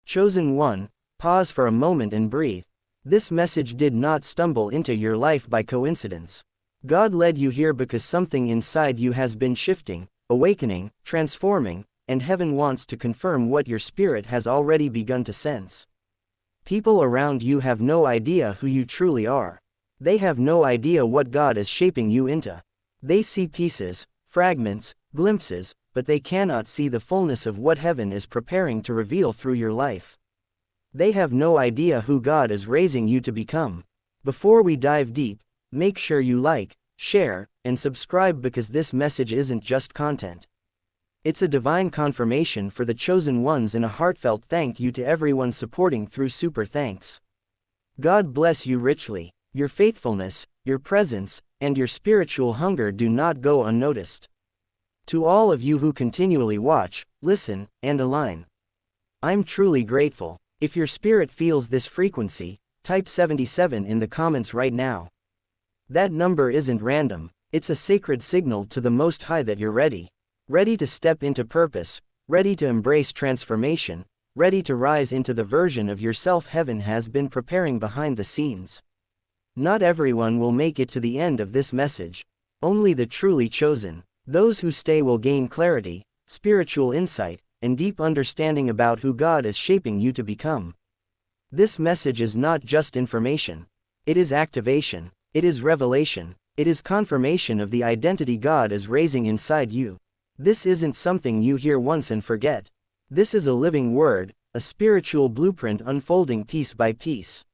Chosen one, pause for a moment and breathe. This message did not stumble into your life by coincidence. God led you here because something inside you has been shifting, awakening, transforming, and heaven wants to confirm what your spirit has already begun to sense. People around you have no idea who you truly are. They have no idea what God is shaping you into. They see pieces, fragments, glimpses, but they cannot see the fullness of what heaven is preparing to reveal through your life. They have no idea who God is raising you to become. Before we dive deep, make sure you like, share, and subscribe because this message isn't just content. It's a divine confirmation for the chosen ones and a heartfelt thank you to everyone supporting through super thanks. God bless you richly. Your faithfulness, your presence, and your spiritual hunger do not go unnoticed. To all of you who continually watch, listen, and align, I'm truly grateful. If your spirit feels this frequency, type 77 in the comments right now. That number isn't random, it's a sacred signal to the Most High that you're ready. Ready to step into purpose, ready to embrace transformation, ready to rise into the version of yourself heaven has been preparing behind the scenes. Not everyone will make it to the end of this message. Only the truly chosen. Those who stay will gain clarity, spiritual insight, and deep understanding about who God is shaping you to become. This message is not just information. It is activation. It is revelation. It is confirmation of the identity God is raising inside you. This isn't something you hear once and forget. This is a living word, a spiritual blueprint unfolding piece by piece.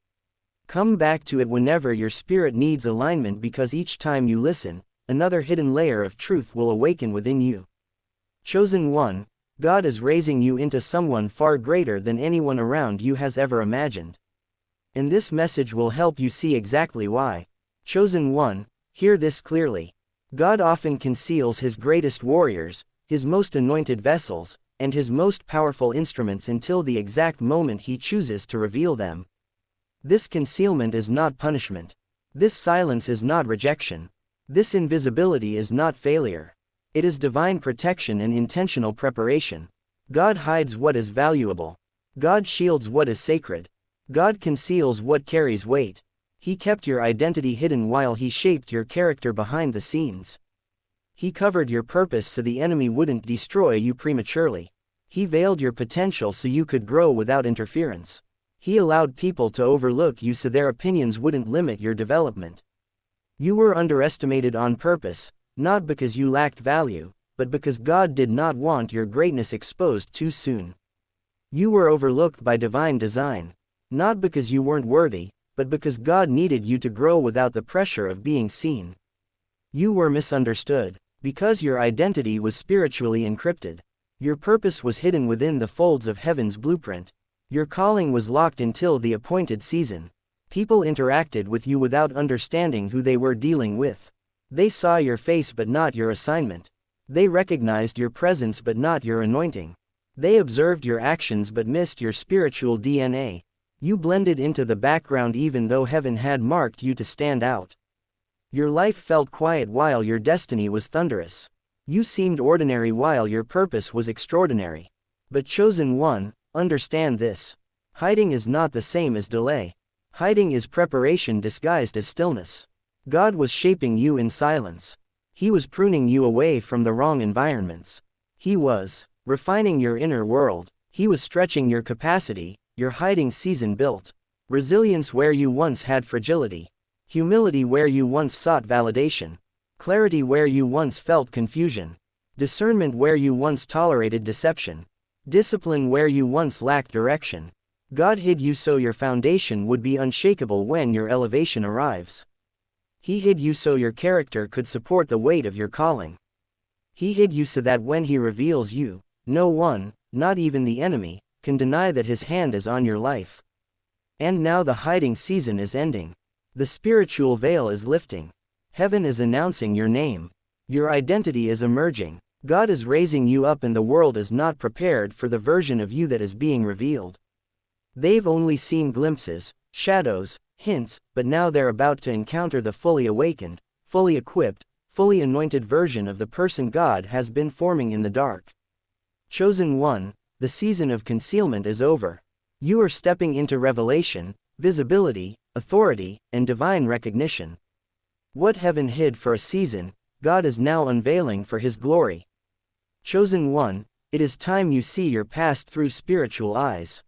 Come back to it whenever your spirit needs alignment because each time you listen, another hidden layer of truth will awaken within you. Chosen one, God is raising you into someone far greater than anyone around you has ever imagined. And this message will help you see exactly why. Chosen one, hear this clearly. God often conceals his greatest warriors, his most anointed vessels, and his most powerful instruments until the exact moment he chooses to reveal them. This concealment is not punishment. This silence is not rejection. This invisibility is not failure. It is divine protection and intentional preparation. God hides what is valuable. God shields what is sacred. God conceals what carries weight. He kept your identity hidden while he shaped your character behind the scenes. He covered your purpose so the enemy wouldn't destroy you prematurely. He veiled your potential so you could grow without interference. He allowed people to overlook you so their opinions wouldn't limit your development. You were underestimated on purpose, not because you lacked value, but because God did not want your greatness exposed too soon. You were overlooked by divine design, not because you weren't worthy, but because God needed you to grow without the pressure of being seen. You were misunderstood, because your identity was spiritually encrypted. Your purpose was hidden within the folds of heaven's blueprint. Your calling was locked until the appointed season. People interacted with you without understanding who they were dealing with. They saw your face but not your assignment. They recognized your presence but not your anointing. They observed your actions but missed your spiritual DNA. You blended into the background even though heaven had marked you to stand out. Your life felt quiet while your destiny was thunderous. You seemed ordinary while your purpose was extraordinary. But chosen one, understand this. Hiding is not the same as delay. Hiding is preparation disguised as stillness. God was shaping you in silence. He was pruning you away from the wrong environments. He was refining your inner world. He was stretching your capacity. Your hiding season built resilience where you once had fragility, humility where you once sought validation, clarity where you once felt confusion, discernment where you once tolerated deception, discipline where you once lacked direction. God hid you so your foundation would be unshakable when your elevation arrives. He hid you so your character could support the weight of your calling. He hid you so that when he reveals you, no one, not even the enemy, can deny that his hand is on your life. And now the hiding season is ending. The spiritual veil is lifting. Heaven is announcing your name. Your identity is emerging. God is raising you up and the world is not prepared for the version of you that is being revealed. They've only seen glimpses, shadows, hints, but now they're about to encounter the fully awakened, fully equipped, fully anointed version of the person God has been forming in the dark. Chosen one, the season of concealment is over. You are stepping into revelation, visibility, authority, and divine recognition. What heaven hid for a season, God is now unveiling for His glory. Chosen one, it is time you see your past through spiritual eyes.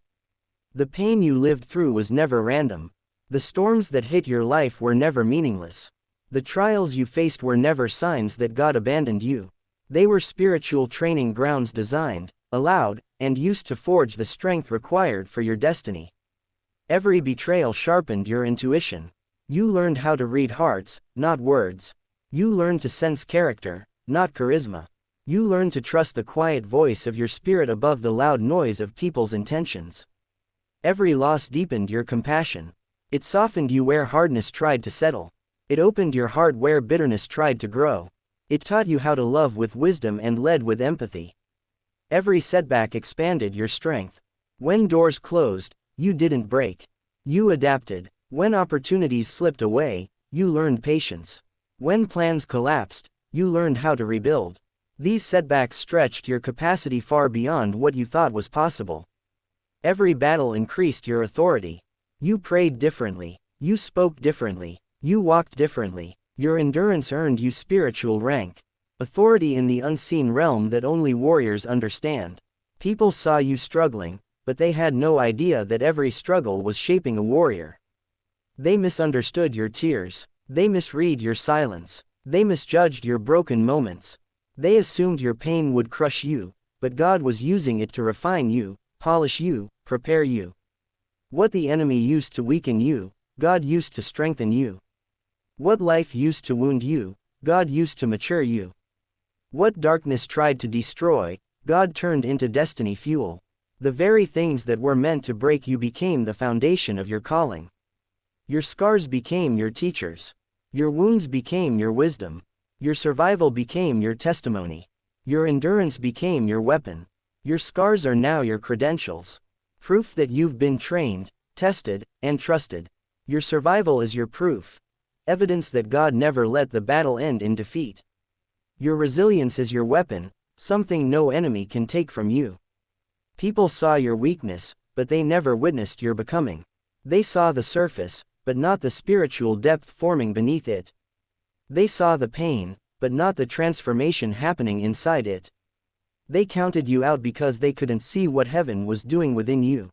The pain you lived through was never random. The storms that hit your life were never meaningless. The trials you faced were never signs that God abandoned you. They were spiritual training grounds designed, allowed, and used to forge the strength required for your destiny. Every betrayal sharpened your intuition. You learned how to read hearts, not words. You learned to sense character, not charisma. You learned to trust the quiet voice of your spirit above the loud noise of people's intentions. Every loss deepened your compassion. It softened you where hardness tried to settle. It opened your heart where bitterness tried to grow. It taught you how to love with wisdom and lead with empathy. Every setback expanded your strength. When doors closed, you didn't break. You adapted. When opportunities slipped away, you learned patience. When plans collapsed, you learned how to rebuild. These setbacks stretched your capacity far beyond what you thought was possible. Every battle increased your authority. You prayed differently. You spoke differently. You walked differently. Your endurance earned you spiritual rank. Authority in the unseen realm that only warriors understand. People saw you struggling, but they had no idea that every struggle was shaping a warrior. They misunderstood your tears. They misread your silence. They misjudged your broken moments. They assumed your pain would crush you, but God was using it to refine you, polish you, prepare you. What the enemy used to weaken you, God used to strengthen you. What life used to wound you, God used to mature you. What darkness tried to destroy, God turned into destiny fuel. The very things that were meant to break you became the foundation of your calling. Your scars became your teachers. Your wounds became your wisdom. Your survival became your testimony. Your endurance became your weapon. Your scars are now your credentials. Proof that you've been trained, tested, and trusted. Your survival is your proof. Evidence that God never let the battle end in defeat. Your resilience is your weapon, something no enemy can take from you. People saw your weakness, but they never witnessed your becoming. They saw the surface, but not the spiritual depth forming beneath it. They saw the pain, but not the transformation happening inside it. They counted you out because they couldn't see what heaven was doing within you.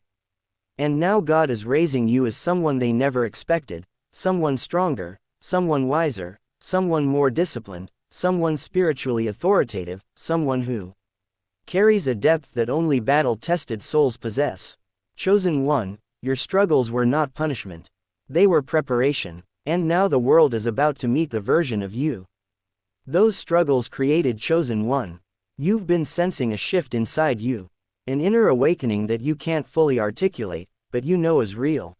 And now God is raising you as someone they never expected, someone stronger, someone wiser, someone more disciplined, someone spiritually authoritative, someone who carries a depth that only battle-tested souls possess. Chosen one, your struggles were not punishment. They were preparation, and now the world is about to meet the version of you. Those struggles created Chosen One. You've been sensing a shift inside you, an inner awakening that you can't fully articulate, but you know is real.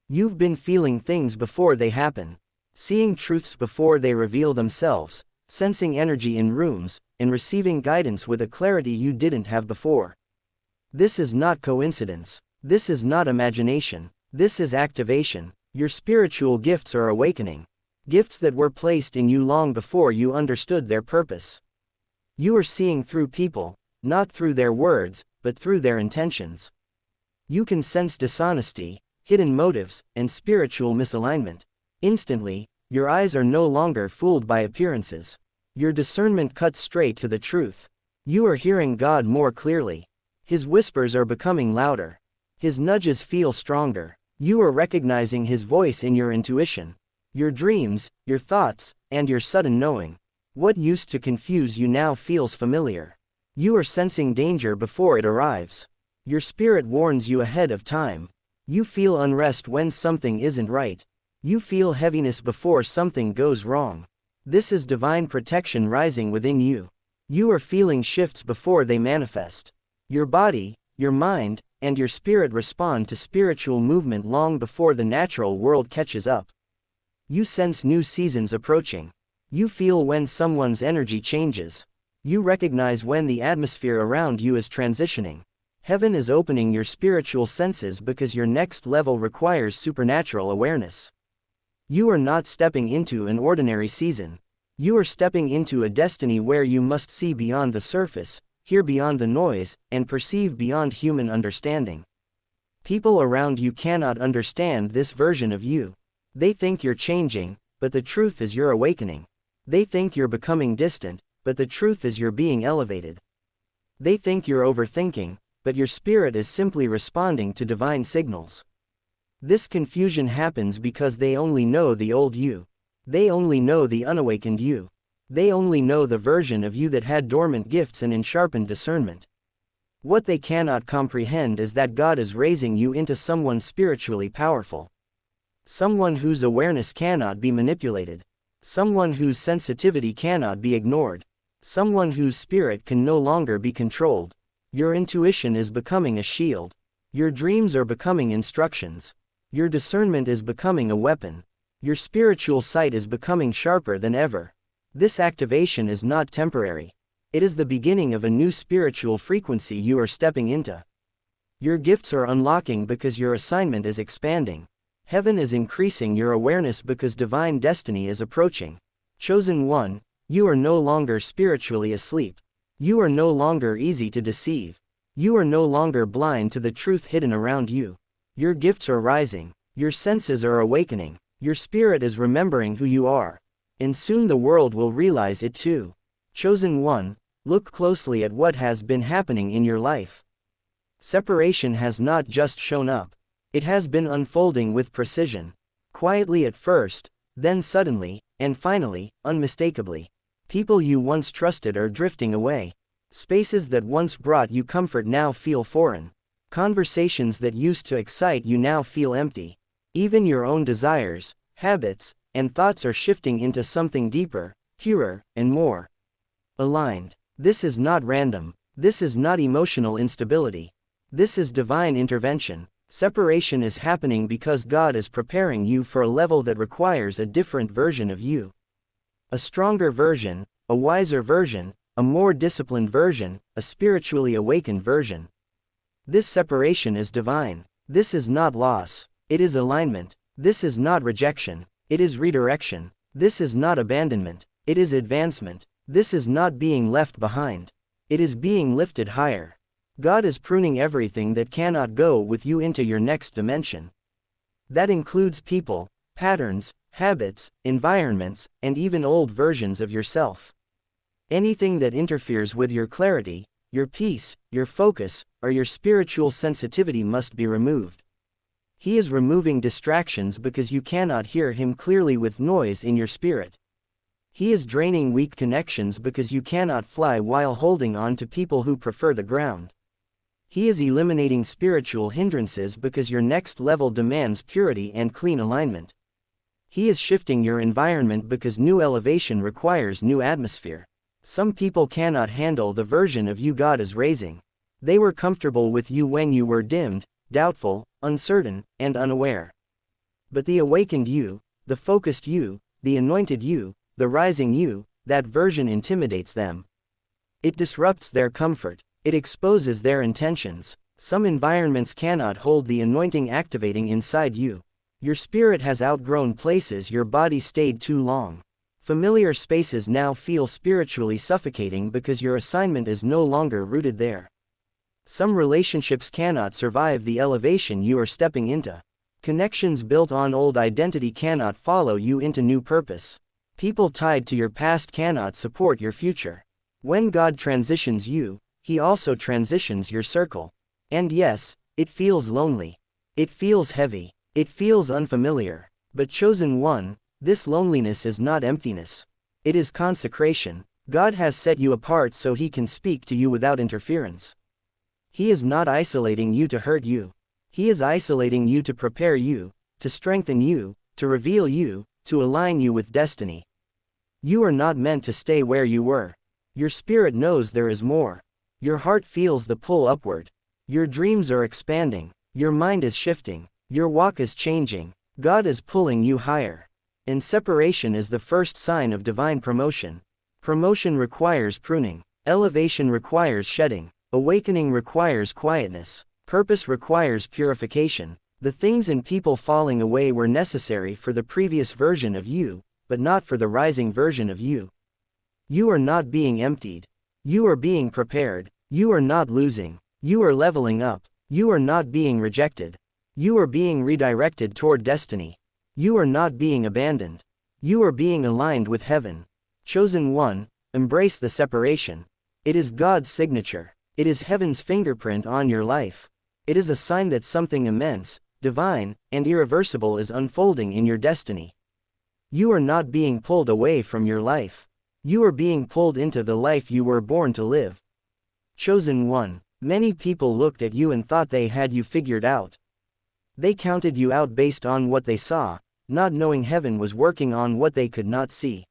You've been feeling things before they happen, seeing truths before they reveal themselves, sensing energy in rooms, and receiving guidance with a clarity you didn't have before. This is not coincidence. This is not imagination. This is activation. Your spiritual gifts are awakening. Gifts that were placed in you long before you understood their purpose. You are seeing through people, not through their words, but through their intentions. You can sense dishonesty, hidden motives, and spiritual misalignment. Instantly, your eyes are no longer fooled by appearances. Your discernment cuts straight to the truth. You are hearing God more clearly. His whispers are becoming louder. His nudges feel stronger. You are recognizing His voice in your intuition, your dreams, your thoughts, and your sudden knowing. What used to confuse you now feels familiar. You are sensing danger before it arrives. Your spirit warns you ahead of time. You feel unrest when something isn't right. You feel heaviness before something goes wrong. This is divine protection rising within you. You are feeling shifts before they manifest. Your body, your mind, and your spirit respond to spiritual movement long before the natural world catches up. You sense new seasons approaching. You feel when someone's energy changes. You recognize when the atmosphere around you is transitioning. Heaven is opening your spiritual senses because your next level requires supernatural awareness. You are not stepping into an ordinary season. You are stepping into a destiny where you must see beyond the surface, hear beyond the noise, and perceive beyond human understanding. People around you cannot understand this version of you. They think you're changing, but the truth is you're awakening. They think you're becoming distant, but the truth is you're being elevated. They think you're overthinking, but your spirit is simply responding to divine signals. This confusion happens because they only know the old you. They only know the unawakened you. They only know the version of you that had dormant gifts and unsharpened discernment. What they cannot comprehend is that God is raising you into someone spiritually powerful. Someone whose awareness cannot be manipulated. Someone whose sensitivity cannot be ignored. Someone whose spirit can no longer be controlled. Your intuition is becoming a shield. Your dreams are becoming instructions. Your discernment is becoming a weapon. Your spiritual sight is becoming sharper than ever. This activation is not temporary. It is the beginning of a new spiritual frequency you are stepping into. Your gifts are unlocking because your assignment is expanding. Heaven is increasing your awareness because divine destiny is approaching. Chosen one, you are no longer spiritually asleep. You are no longer easy to deceive. You are no longer blind to the truth hidden around you. Your gifts are rising. Your senses are awakening. Your spirit is remembering who you are. And soon the world will realize it too. Chosen one, look closely at what has been happening in your life. Separation has not just shown up. It has been unfolding with precision. Quietly at first, then suddenly, and finally, unmistakably. People you once trusted are drifting away. Spaces that once brought you comfort now feel foreign. Conversations that used to excite you now feel empty. Even your own desires, habits, and thoughts are shifting into something deeper, purer, and more aligned. This is not random. This is not emotional instability. This is divine intervention. Separation is happening because God is preparing you for a level that requires a different version of you. A stronger version, a wiser version, a more disciplined version, a spiritually awakened version. This separation is divine. This is not loss. It is alignment. This is not rejection. It is redirection. This is not abandonment. It is advancement. This is not being left behind. It is being lifted higher. God is pruning everything that cannot go with you into your next dimension. That includes people, patterns, habits, environments, and even old versions of yourself. Anything that interferes with your clarity, your peace, your focus, or your spiritual sensitivity must be removed. He is removing distractions because you cannot hear him clearly with noise in your spirit. He is draining weak connections because you cannot fly while holding on to people who prefer the ground. He is eliminating spiritual hindrances because your next level demands purity and clean alignment. He is shifting your environment because new elevation requires new atmosphere. Some people cannot handle the version of you God is raising. They were comfortable with you when you were dimmed, doubtful, uncertain, and unaware. But the awakened you, the focused you, the anointed you, the rising you, that version intimidates them. It disrupts their comfort. It exposes their intentions. Some environments cannot hold the anointing activating inside you. Your spirit has outgrown places your body stayed too long. Familiar spaces now feel spiritually suffocating because your assignment is no longer rooted there. Some relationships cannot survive the elevation you are stepping into. Connections built on old identity cannot follow you into new purpose. People tied to your past cannot support your future. When God transitions you, He also transitions your circle. And yes, it feels lonely. It feels heavy. It feels unfamiliar. But chosen one, this loneliness is not emptiness. It is consecration. God has set you apart so He can speak to you without interference. He is not isolating you to hurt you. He is isolating you to prepare you, to strengthen you, to reveal you, to align you with destiny. You are not meant to stay where you were. Your spirit knows there is more. Your heart feels the pull upward. Your dreams are expanding. Your mind is shifting. Your walk is changing. God is pulling you higher. And separation is the first sign of divine promotion. Promotion requires pruning. Elevation requires shedding. Awakening requires quietness. Purpose requires purification. The things and people falling away were necessary for the previous version of you, but not for the rising version of you. You are not being emptied. You are being prepared. You are not losing. You are leveling up. You are not being rejected. You are being redirected toward destiny. You are not being abandoned. You are being aligned with heaven. Chosen one, embrace the separation. It is God's signature. It is heaven's fingerprint on your life. It is a sign that something immense, divine, and irreversible is unfolding in your destiny. You are not being pulled away from your life. You are being pulled into the life you were born to live. Chosen one, many people looked at you and thought they had you figured out. They counted you out based on what they saw, not knowing heaven was working on what they could not see.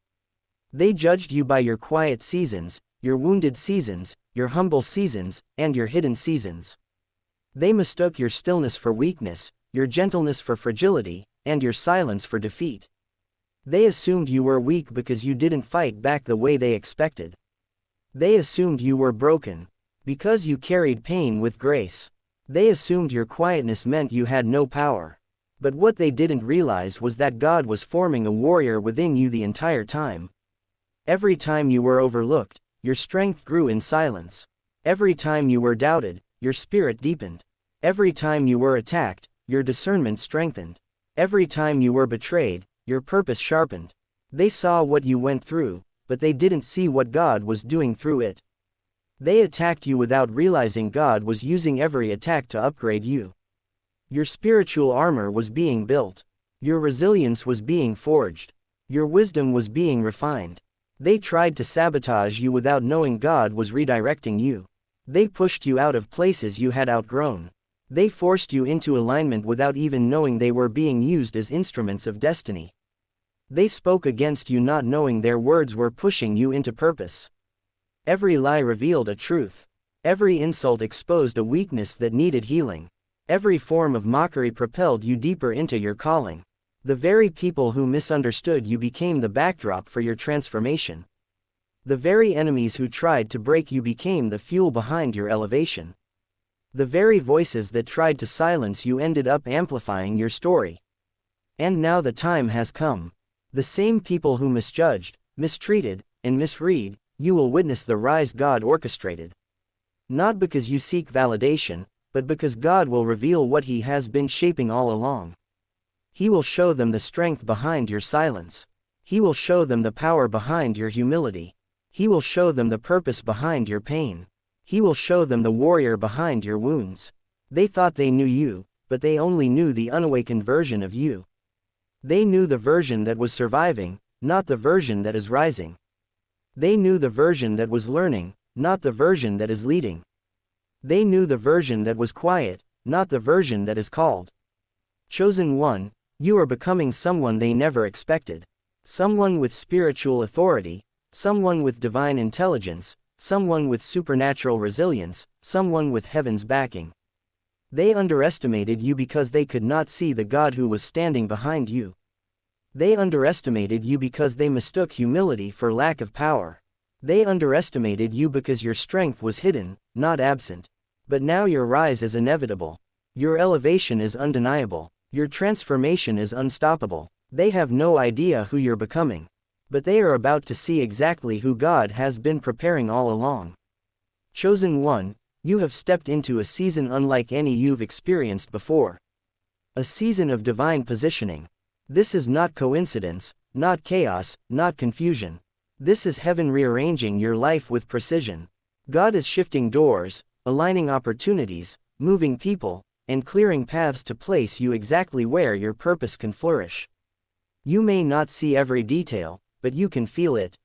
They judged you by your quiet seasons, your wounded seasons, your humble seasons, and your hidden seasons. They mistook your stillness for weakness, your gentleness for fragility, and your silence for defeat. They assumed you were weak because you didn't fight back the way they expected. They assumed you were broken because you carried pain with grace. They assumed your quietness meant you had no power. But what they didn't realize was that God was forming a warrior within you the entire time. Every time you were overlooked, your strength grew in silence. Every time you were doubted, your spirit deepened. Every time you were attacked, your discernment strengthened. Every time you were betrayed, your purpose sharpened. They saw what you went through, but they didn't see what God was doing through it. They attacked you without realizing God was using every attack to upgrade you. Your spiritual armor was being built. Your resilience was being forged. Your wisdom was being refined. They tried to sabotage you without knowing God was redirecting you. They pushed you out of places you had outgrown. They forced you into alignment without even knowing they were being used as instruments of destiny. They spoke against you not knowing their words were pushing you into purpose. Every lie revealed a truth. Every insult exposed a weakness that needed healing. Every form of mockery propelled you deeper into your calling. The very people who misunderstood you became the backdrop for your transformation. The very enemies who tried to break you became the fuel behind your elevation. The very voices that tried to silence you ended up amplifying your story. And now the time has come. The same people who misjudged, mistreated, and misread, you will witness the rise God orchestrated. Not because you seek validation, but because God will reveal what He has been shaping all along. He will show them the strength behind your silence. He will show them the power behind your humility. He will show them the purpose behind your pain. He will show them the warrior behind your wounds. They thought they knew you, but they only knew the unawakened version of you. They knew the version that was surviving, not the version that is rising. They knew the version that was learning, not the version that is leading. They knew the version that was quiet, not the version that is called. Chosen one, you are becoming someone they never expected. Someone with spiritual authority, someone with divine intelligence, someone with supernatural resilience, someone with heaven's backing. They underestimated you because they could not see the God who was standing behind you. They underestimated you because they mistook humility for lack of power. They underestimated you because your strength was hidden, not absent. But now your rise is inevitable. Your elevation is undeniable. Your transformation is unstoppable. They have no idea who you're becoming. But they are about to see exactly who God has been preparing all along. Chosen one, you have stepped into a season unlike any you've experienced before. A season of divine positioning. This is not coincidence, not chaos, not confusion. This is heaven rearranging your life with precision. God is shifting doors, aligning opportunities, moving people, and clearing paths to place you exactly where your purpose can flourish. You may not see every detail, but you can feel it.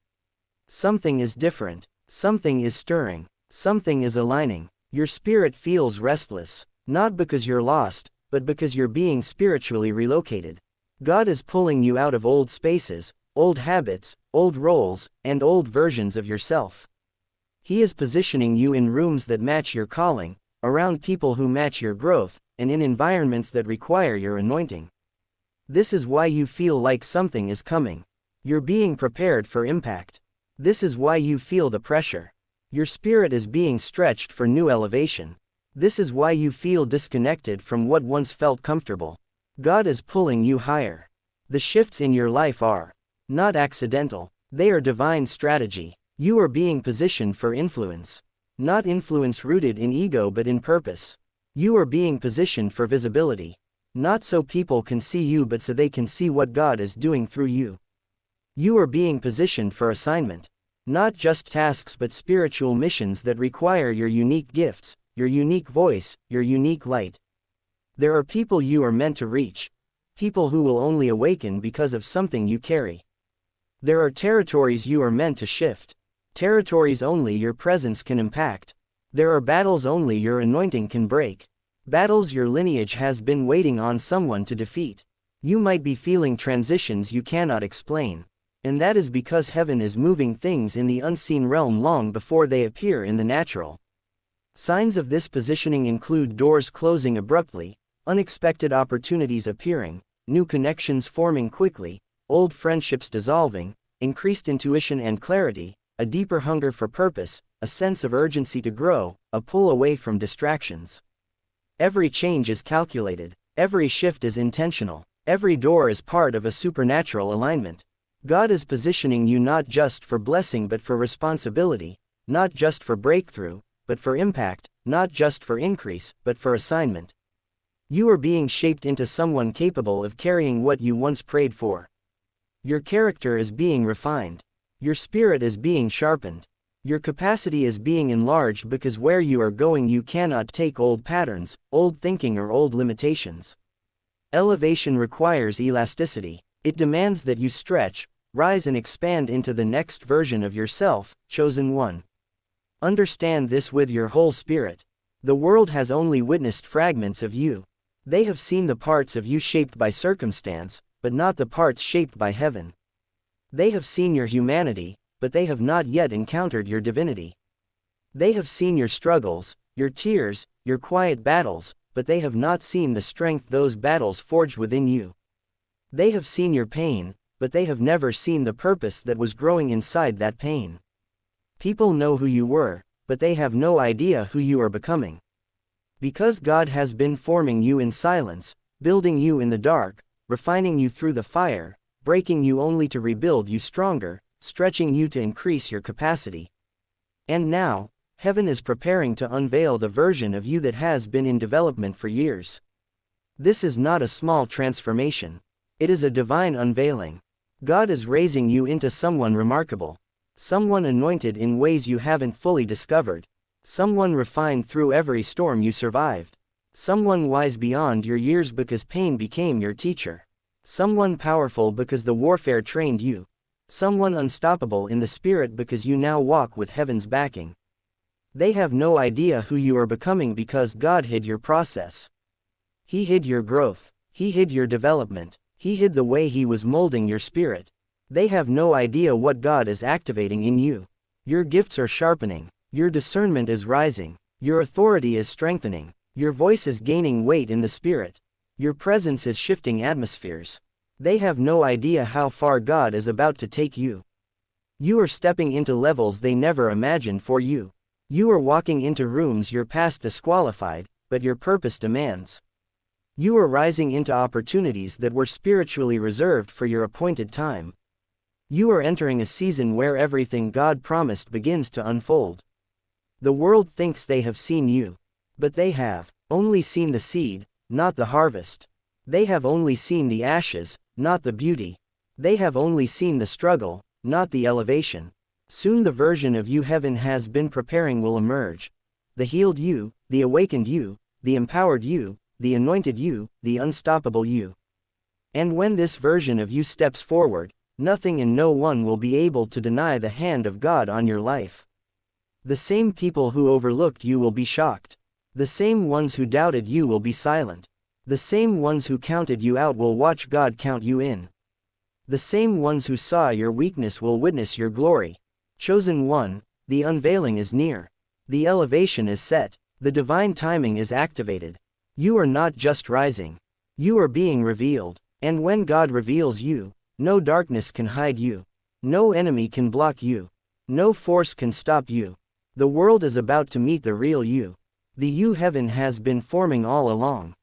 Something is different. Something is stirring. Something is aligning. Your spirit feels restless, not because you're lost, but because you're being spiritually relocated. God is pulling you out of old spaces, old habits, old roles, and old versions of yourself. He is positioning you in rooms that match your calling, around people who match your growth, and in environments that require your anointing. This is why you feel like something is coming. You're being prepared for impact. This is why you feel the pressure. Your spirit is being stretched for new elevation. This is why you feel disconnected from what once felt comfortable. God is pulling you higher. The shifts in your life are not accidental. They are divine strategy. You are being positioned for influence. Not influence rooted in ego but in purpose. You are being positioned for visibility. Not so people can see you but so they can see what God is doing through you. You are being positioned for assignment. Not just tasks but spiritual missions that require your unique gifts, your unique voice, your unique light. There are people you are meant to reach. People who will only awaken because of something you carry. There are territories you are meant to shift. Territories only your presence can impact. There are battles only your anointing can break. Battles your lineage has been waiting on someone to defeat. You might be feeling transitions you cannot explain. And that is because heaven is moving things in the unseen realm long before they appear in the natural. Signs of this positioning include doors closing abruptly, unexpected opportunities appearing, new connections forming quickly, old friendships dissolving, increased intuition and clarity, a deeper hunger for purpose, a sense of urgency to grow, a pull away from distractions. Every change is calculated. Every shift is intentional. Every door is part of a supernatural alignment. God is positioning you not just for blessing but for responsibility, not just for breakthrough, but for impact, not just for increase, but for assignment. You are being shaped into someone capable of carrying what you once prayed for. Your character is being refined. Your spirit is being sharpened. Your capacity is being enlarged because where you are going you cannot take old patterns, old thinking or old limitations. Elevation requires elasticity. It demands that you stretch, rise and expand into the next version of yourself, chosen one. Understand this with your whole spirit. The world has only witnessed fragments of you. They have seen the parts of you shaped by circumstance, but not the parts shaped by heaven. They have seen your humanity, but they have not yet encountered your divinity. They have seen your struggles, your tears, your quiet battles, but they have not seen the strength those battles forged within you. They have seen your pain, but they have never seen the purpose that was growing inside that pain. People know who you were, but they have no idea who you are becoming. Because God has been forming you in silence, building you in the dark, refining you through the fire, breaking you only to rebuild you stronger, stretching you to increase your capacity. And now, heaven is preparing to unveil the version of you that has been in development for years. This is not a small transformation. It is a divine unveiling. God is raising you into someone remarkable. Someone anointed in ways you haven't fully discovered. Someone refined through every storm you survived. Someone wise beyond your years because pain became your teacher. Someone powerful because the warfare trained you. Someone unstoppable in the spirit because you now walk with heaven's backing. They have no idea who you are becoming because God hid your process. He hid your growth. He hid your development. He hid the way He was molding your spirit. They have no idea what God is activating in you. Your gifts are sharpening. Your discernment is rising. Your authority is strengthening. Your voice is gaining weight in the spirit. Your presence is shifting atmospheres. They have no idea how far God is about to take you. You are stepping into levels they never imagined for you. You are walking into rooms your past disqualified, but your purpose demands. You are rising into opportunities that were spiritually reserved for your appointed time. You are entering a season where everything God promised begins to unfold. The world thinks they have seen you. But they have only seen the seed, not the harvest. They have only seen the ashes, not the beauty. They have only seen the struggle, not the elevation. Soon the version of you heaven has been preparing will emerge. The healed you, the awakened you, the empowered you, the anointed you, the unstoppable you. And when this version of you steps forward, nothing and no one will be able to deny the hand of God on your life. The same people who overlooked you will be shocked. The same ones who doubted you will be silent. The same ones who counted you out will watch God count you in. The same ones who saw your weakness will witness your glory. Chosen one, the unveiling is near. The elevation is set. The divine timing is activated. You are not just rising. You are being revealed. And when God reveals you, no darkness can hide you. No enemy can block you. No force can stop you. The world is about to meet the real you. The you heaven has been forming all along.